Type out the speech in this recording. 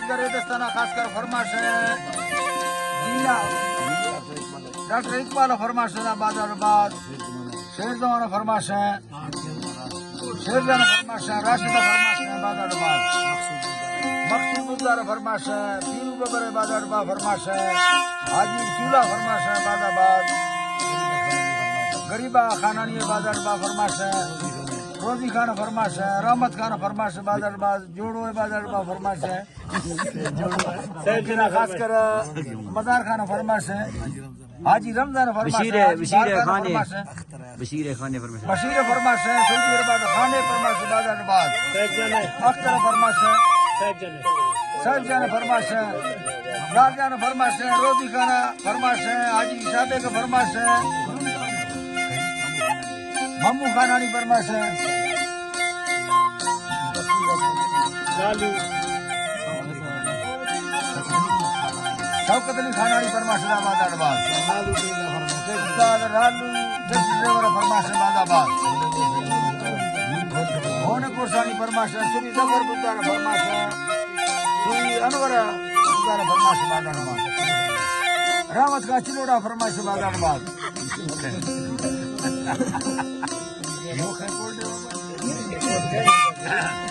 درے دستانہ خاص کر فرمائش ہے ڈاکٹر اقبال فرمائش ہے بادر بعد شیر زمان فرمائش ہے شیر جان فرمائش ہے راشدہ فرمائش ہے بادر بعد مقصود الدار فرمائش ہے پیرو ببر بادر بعد فرمائش ہے حاجی چولہ فرمائش ہے بادر بعد غریبہ خانانی بادر بعد فرمائش ہے روزی خان فرمائش ہے رحمت خان فرمائش ہے بادر بعد جوڑو بادر بعد فرمائش ہے سیدنا خاص کر مزار خان فرمائش ہے حاجی رمضان فرمائش ہے بشیر فرمائش ہے سعودی عرب خانے فرمائش ہے بادر بعد اختر فرمائش ہے سیف جان فرمائش ہے لال جان فرمائش ہے روزی خانہ فرمائش ہے حاجی شابے کا فرمائش ہے ممو خانانی فرمائش ہے شوکت علی خانانی فرمائش ہے آباد آباد رالو ڈرائیور فرمائش ہے آباد ہونے قرسانی فرمائش ہے سری زبر بزار فرمائش ہے سری انور بزار فرمائش ہے آباد رحمت کا چلوڑا فرمائش ہے آباد Okay.